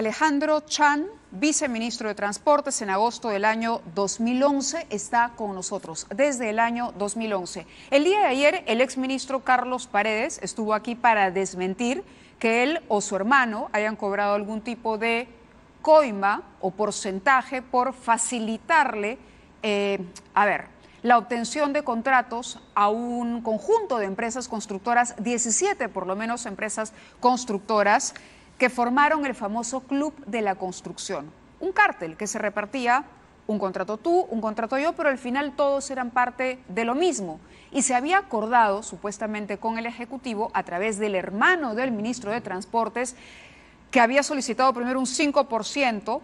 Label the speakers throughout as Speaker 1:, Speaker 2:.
Speaker 1: Alejandro Chan, viceministro de Transportes en agosto del año 2011, está con nosotros desde el año 2011. El día de ayer, el exministro Carlos Paredes estuvo aquí para desmentir que él o su hermano hayan cobrado algún tipo de coima o porcentaje por facilitarle, la obtención de contratos a un conjunto de empresas constructoras, 17 por lo menos empresas constructoras, que formaron el famoso Club de la Construcción. Un cártel que se repartía, un contrato tú, un contrato yo, pero al final todos eran parte de lo mismo. Y se había acordado, supuestamente con el Ejecutivo, a través del hermano del ministro de Transportes, que había solicitado primero un 5%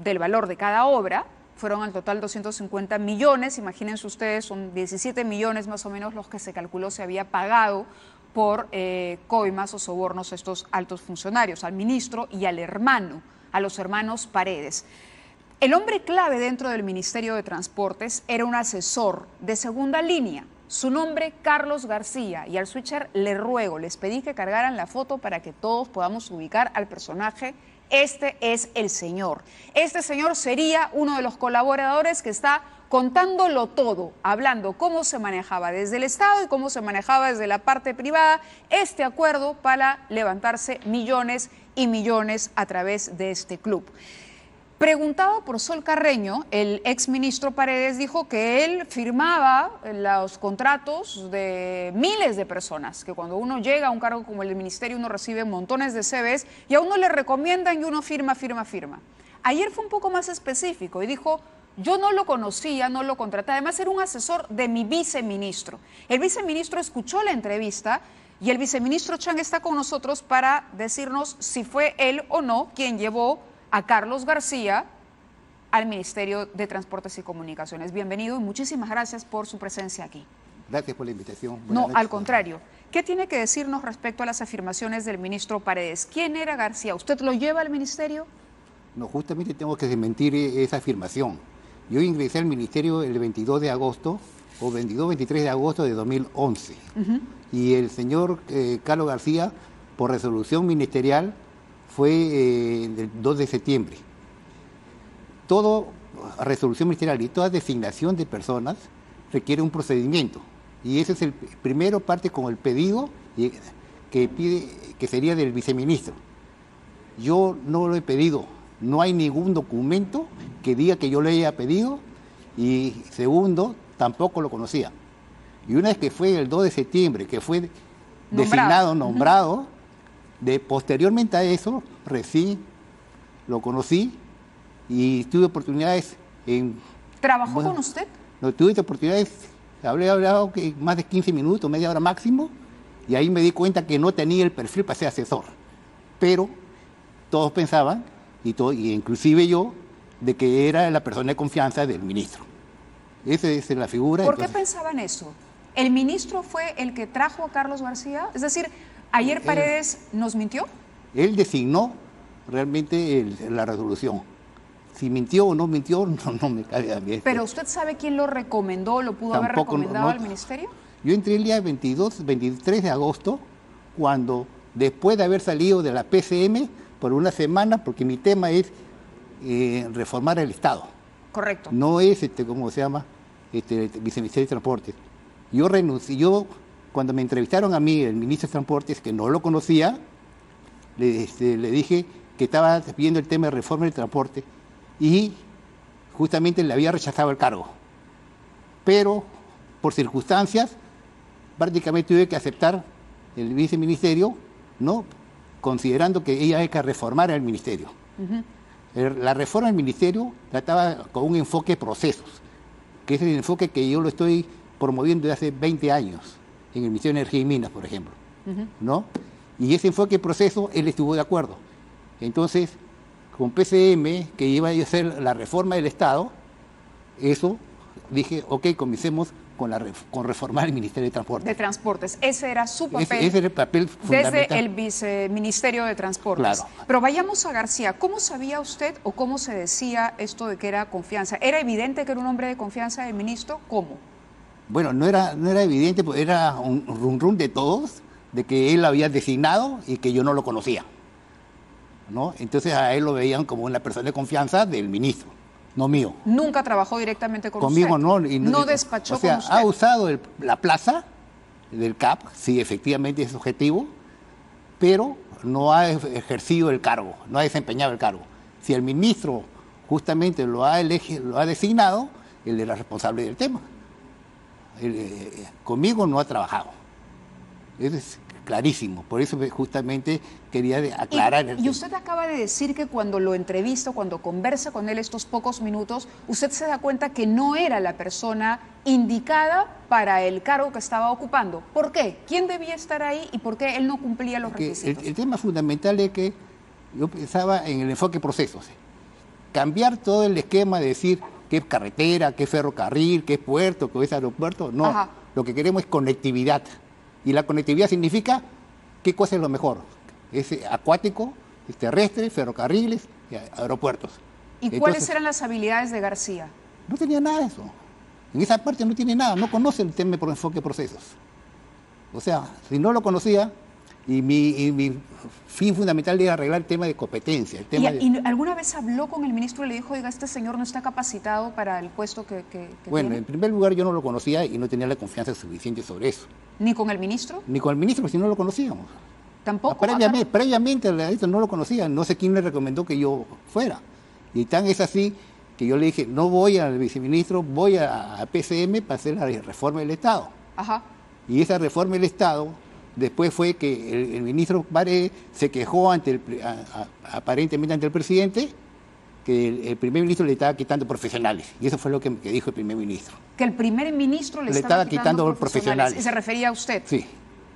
Speaker 1: del valor de cada obra. Fueron al total 250 millones, imagínense ustedes, son 17 millones más o menos los que se calculó se había pagado por coimas o sobornos a estos altos funcionarios, al ministro y al hermano, a los hermanos Paredes. El hombre clave dentro del Ministerio de Transportes era un asesor de segunda línea, su nombre Carlos García, y al switcher le ruego, les pedí que cargaran la foto para que todos podamos ubicar al personaje. Este es el señor. Este señor sería uno de los colaboradores que está contándolo todo, hablando cómo se manejaba desde el Estado y cómo se manejaba desde la parte privada este acuerdo para levantarse millones y millones a través de este club. Preguntado por Sol Carreño, el exministro Paredes dijo que él firmaba los contratos de miles de personas, que cuando uno llega a un cargo como el del ministerio uno recibe montones de CVs y a uno le recomiendan y uno firma. Ayer fue un poco más específico y dijo: yo no lo conocía, no lo contraté, además era un asesor de mi viceministro. El viceministro escuchó la entrevista y el viceministro Chan está con nosotros para decirnos si fue él o no quien llevó a Carlos García al Ministerio de Transportes y Comunicaciones. Bienvenido y muchísimas gracias por su presencia aquí.
Speaker 2: Gracias por la invitación.
Speaker 1: No, al contrario. ¿Qué tiene que decirnos respecto a las afirmaciones del ministro Paredes? ¿Quién era García? ¿Usted lo lleva al ministerio?
Speaker 2: No, justamente tengo que desmentir esa afirmación. Yo ingresé al ministerio el 22 de agosto, o 22-23 de agosto de 2011. Y el señor Carlos García, por resolución ministerial, fue el 2 de septiembre. Toda resolución ministerial y toda designación de personas requiere un procedimiento. Y ese es el primero parte con el pedido que sería del viceministro. Yo no lo he pedido. No hay ningún documento que diga que yo lo haya pedido, y segundo, tampoco lo conocía. Y una vez que fue el 2 de septiembre, que fue nombrado, posteriormente a eso, recién lo conocí y tuve oportunidades en...
Speaker 1: ¿Trabajó con usted?
Speaker 2: No, tuve oportunidades, hablé hablado más de 15 minutos, media hora máximo, y ahí me di cuenta que no tenía el perfil para ser asesor. Pero todos pensaban, y inclusive yo, de que era la persona de confianza del ministro. Esa es la figura.
Speaker 1: ¿Por qué pensaban eso? ¿El ministro fue el que trajo a Carlos García? Es decir, ¿ayer Paredes nos mintió?
Speaker 2: Él designó realmente la resolución. Si mintió o no mintió, no me cabe a mí.
Speaker 1: ¿Pero usted sabe quién lo recomendó, lo pudo haber recomendado al ministerio?
Speaker 2: Yo entré el día 23 de agosto, cuando después de haber salido de la PCM por una semana, porque mi tema es reformar el Estado.
Speaker 1: Correcto.
Speaker 2: No es, ¿cómo se llama? Viceministerio de Transportes. Yo renuncié, cuando me entrevistaron a mí, el ministro de Transportes, que no lo conocía, le dije que estaba viendo el tema de reforma del transporte y justamente le había rechazado el cargo. Pero, por circunstancias, prácticamente tuve que aceptar el viceministerio, ¿no?, considerando que ella hay que reformar el ministerio. La reforma del ministerio trataba con un enfoque de procesos, que es el enfoque que yo lo estoy promoviendo desde hace 20 años en el Ministerio de Energía y Minas, por ejemplo, ¿no? Y ese enfoque de proceso, él estuvo de acuerdo. Entonces, con PCM, que iba a hacer la reforma del Estado, eso, dije, ok, comencemos con reformar el Ministerio de Transportes.
Speaker 1: De Transportes. Ese era su papel.
Speaker 2: Ese era el papel fundamental.
Speaker 1: Desde el Viceministerio de Transportes.
Speaker 2: Claro.
Speaker 1: Pero vayamos a García. ¿Cómo sabía usted o cómo se decía esto de que era confianza? ¿Era evidente que era un hombre de confianza del ministro? ¿Cómo?
Speaker 2: Bueno, no era evidente, pues era un rum de todos, de que él lo había designado y que yo no lo conocía. ¿no? Entonces a él lo veían como una persona de confianza del ministro, no mío.
Speaker 1: Nunca trabajó directamente con
Speaker 2: Conmigo
Speaker 1: usted.
Speaker 2: no.
Speaker 1: No despachó
Speaker 2: o sea,
Speaker 1: con usted.
Speaker 2: ha usado la plaza del CAP, sí, efectivamente es objetivo, pero no ha ejercido el cargo, no ha desempeñado el cargo. Si el ministro justamente lo ha designado, él era responsable del tema. Conmigo no ha trabajado. Eso es clarísimo. Por eso justamente quería aclarar.
Speaker 1: Y usted acaba de decir que cuando lo entrevista, cuando conversa con él estos pocos minutos, usted se da cuenta que no era la persona indicada para el cargo que estaba ocupando. ¿Por qué? ¿Quién debía estar ahí y por qué él no cumplía los requisitos?
Speaker 2: El tema fundamental es que yo pensaba en el enfoque procesos. Cambiar todo el esquema de decir qué es carretera, qué es ferrocarril, qué es puerto, qué es aeropuerto. No,
Speaker 1: Ajá.
Speaker 2: Lo que queremos es conectividad. Y la conectividad significa qué cosa es lo mejor. Es acuático, es terrestre, ferrocarriles, y aeropuertos.
Speaker 1: ¿Y cuáles eran las habilidades de García?
Speaker 2: No tenía nada de eso. En esa parte no tiene nada, no conoce el tema por enfoque procesos. O sea, si no lo conocía, y mi fin fundamental era arreglar el tema de competencia. El tema
Speaker 1: ¿Y alguna vez habló con el ministro y le dijo, oiga, este señor no está capacitado para el puesto que
Speaker 2: Bueno,
Speaker 1: tiene?
Speaker 2: en primer lugar yo no lo conocía y no tenía la confianza suficiente sobre eso.
Speaker 1: ¿Ni con el ministro?
Speaker 2: Ni con el ministro, si no lo conocíamos.
Speaker 1: ¿Tampoco?
Speaker 2: Previamente a esto no lo conocía, no sé quién le recomendó que yo fuera. Y tan es así que yo le dije, no voy al viceministro, voy a PCM para hacer la reforma del Estado.
Speaker 1: Ajá.
Speaker 2: Y esa reforma del Estado, después fue que el ministro Paredes se quejó aparentemente ante el presidente, que el primer ministro le estaba quitando profesionales. Y eso fue lo que dijo el primer ministro.
Speaker 1: Que el primer ministro le
Speaker 2: estaba quitando profesionales.
Speaker 1: Y se refería a usted.
Speaker 2: Sí.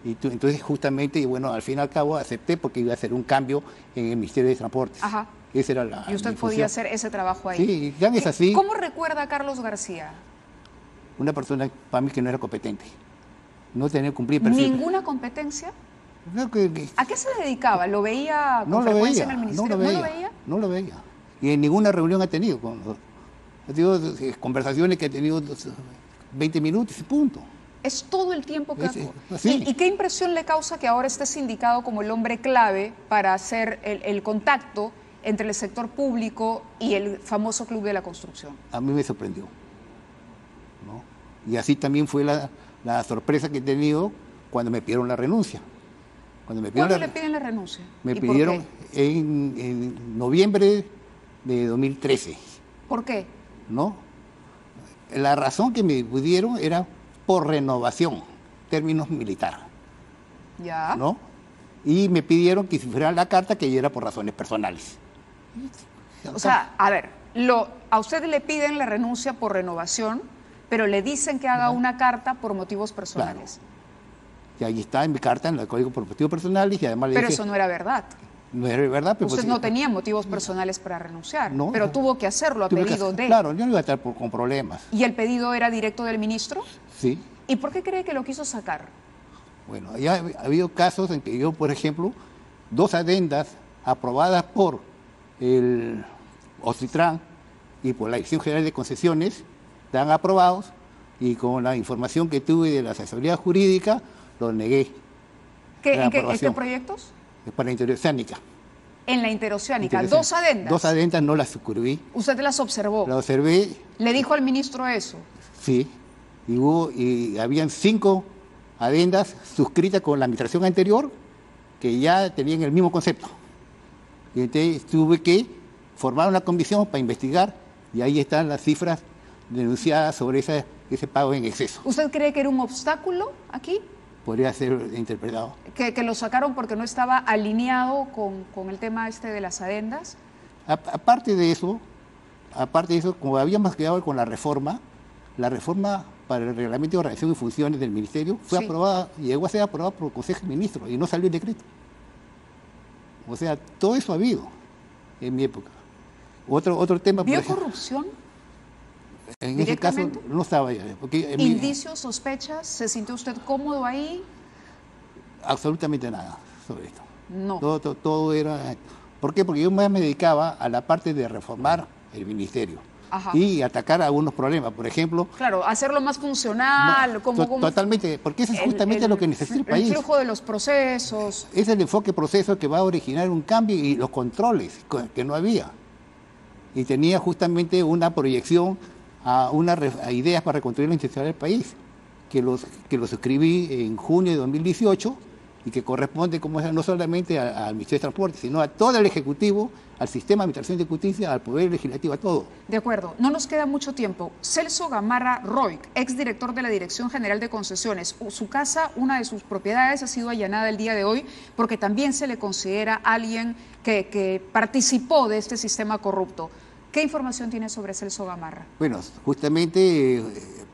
Speaker 2: Entonces justamente, y bueno, al fin y al cabo acepté porque iba a hacer un cambio en el Ministerio de Transportes.
Speaker 1: Ajá.
Speaker 2: Esa era
Speaker 1: y usted podía hacer ese trabajo ahí.
Speaker 2: Sí, ya es así.
Speaker 1: ¿Cómo recuerda a Carlos García?
Speaker 2: Una persona para mí que no era competente. No tenía cumplir perfil.
Speaker 1: ¿Ninguna competencia?
Speaker 2: No,
Speaker 1: ¿A qué se dedicaba? ¿Lo veía con frecuencia en el ministerio?
Speaker 2: ¿No lo veía? No lo veía. Y en ninguna reunión ha tenido. Ha tenido conversaciones que ha tenido 20 minutos y punto.
Speaker 1: Es todo el tiempo que...
Speaker 2: Sí.
Speaker 1: ¿Y qué impresión le causa que ahora esté sindicado como el hombre clave para hacer el contacto entre el sector público y el famoso Club de la Construcción?
Speaker 2: A mí me sorprendió, ¿no? Y así también fue la sorpresa que he tenido cuando me pidieron la renuncia.
Speaker 1: ¿Cuándo le piden la renuncia?
Speaker 2: Me pidieron en noviembre de 2013.
Speaker 1: ¿Por qué?
Speaker 2: ¿No? La razón que me pidieron era por renovación, términos militar.
Speaker 1: Ya.
Speaker 2: ¿No? Y me pidieron que si fuera la carta que yo era por razones personales.
Speaker 1: O sea, a ver, a usted le piden la renuncia por renovación, pero le dicen que haga una carta por motivos personales.
Speaker 2: Claro. Y ahí está en mi carta, en el código por motivos personales, y además le
Speaker 1: Pero
Speaker 2: dije,
Speaker 1: eso no era verdad.
Speaker 2: no era verdad. Pero
Speaker 1: usted no tenía motivos personales para renunciar,
Speaker 2: no,
Speaker 1: pero tuvo que hacerlo a pedido de...
Speaker 2: Claro, yo no iba a estar con problemas.
Speaker 1: ¿Y el pedido era directo del ministro?
Speaker 2: Sí.
Speaker 1: ¿Y por qué cree que lo quiso sacar?
Speaker 2: Bueno, ya ha habido casos en que yo, por ejemplo, 2 adendas aprobadas por el OCITRAN y por la Dirección General de Concesiones, están aprobados, y con la información que tuve de la asesoría jurídica, los negué.
Speaker 1: ¿En qué proyectos?
Speaker 2: Para la interoceánica.
Speaker 1: En la interoceánica, 2 adendas.
Speaker 2: 2 adendas no las suscribí.
Speaker 1: ¿Usted las observó?
Speaker 2: Las observé.
Speaker 1: ¿Le dijo al ministro eso?
Speaker 2: Sí. Y habían 5 adendas suscritas con la administración anterior que ya tenían el mismo concepto. Y entonces tuve que formar una comisión para investigar, y ahí están las cifras denunciadas sobre ese pago en exceso.
Speaker 1: ¿Usted cree que era un obstáculo aquí?
Speaker 2: Podría ser interpretado.
Speaker 1: ¿Que lo sacaron porque no estaba alineado con el tema de las adendas?
Speaker 2: Aparte de eso, como habíamos quedado con la reforma para el reglamento de organización y funciones del ministerio fue aprobada, llegó a ser aprobada por el Consejo de Ministros y no salió el decreto. O sea, todo eso ha habido en mi época. Otro tema...
Speaker 1: ¿Vio corrupción?
Speaker 2: En ese caso no estaba ya.
Speaker 1: ¿Indicios, sospechas? ¿Se sintió usted cómodo ahí?
Speaker 2: Absolutamente nada sobre esto.
Speaker 1: No.
Speaker 2: Todo era... ¿Por qué? Porque yo me dedicaba a la parte de reformar el ministerio.
Speaker 1: Ajá.
Speaker 2: y atacar algunos problemas. Por ejemplo...
Speaker 1: Claro, hacerlo más funcional.
Speaker 2: No, totalmente, porque eso es justamente lo que necesita el país.
Speaker 1: El flujo de los procesos.
Speaker 2: Es el enfoque proceso que va a originar un cambio y los controles que no había. Y tenía justamente una proyección a ideas para reconstruir la institucionalidad del país, que los escribí en junio de 2018 y que corresponde como no solamente al Ministerio de Transporte, sino a todo el Ejecutivo, al sistema de administración de justicia, al Poder Legislativo, a todo.
Speaker 1: De acuerdo, no nos queda mucho tiempo. Celso Gamarra Roig, exdirector de la Dirección General de Concesiones, su casa, una de sus propiedades, ha sido allanada el día de hoy porque también se le considera alguien que participó de este sistema corrupto. ¿Qué información tiene sobre Celso Gamarra?
Speaker 2: Bueno, justamente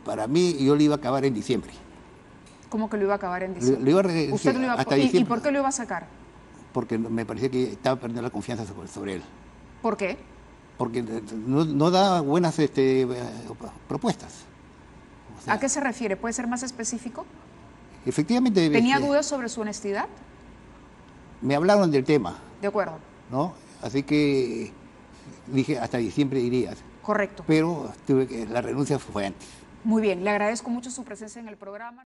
Speaker 2: para mí yo lo iba a acabar en diciembre.
Speaker 1: ¿Cómo que lo iba a acabar en diciembre?
Speaker 2: Lo iba a
Speaker 1: ¿Usted lo iba
Speaker 2: hasta diciembre.
Speaker 1: ¿Y por qué lo iba a sacar?
Speaker 2: Porque me parecía que estaba perdiendo la confianza sobre él.
Speaker 1: ¿Por qué?
Speaker 2: Porque no da buenas propuestas.
Speaker 1: O sea, ¿a qué se refiere? ¿Puede ser más específico?
Speaker 2: Efectivamente...
Speaker 1: ¿Tenía dudas sobre su honestidad?
Speaker 2: Me hablaron del tema.
Speaker 1: De acuerdo.
Speaker 2: ¿No? Así que dije, hasta diciembre irías.
Speaker 1: Correcto.
Speaker 2: Pero la renuncia fue antes.
Speaker 1: Muy bien, le agradezco mucho su presencia en el programa.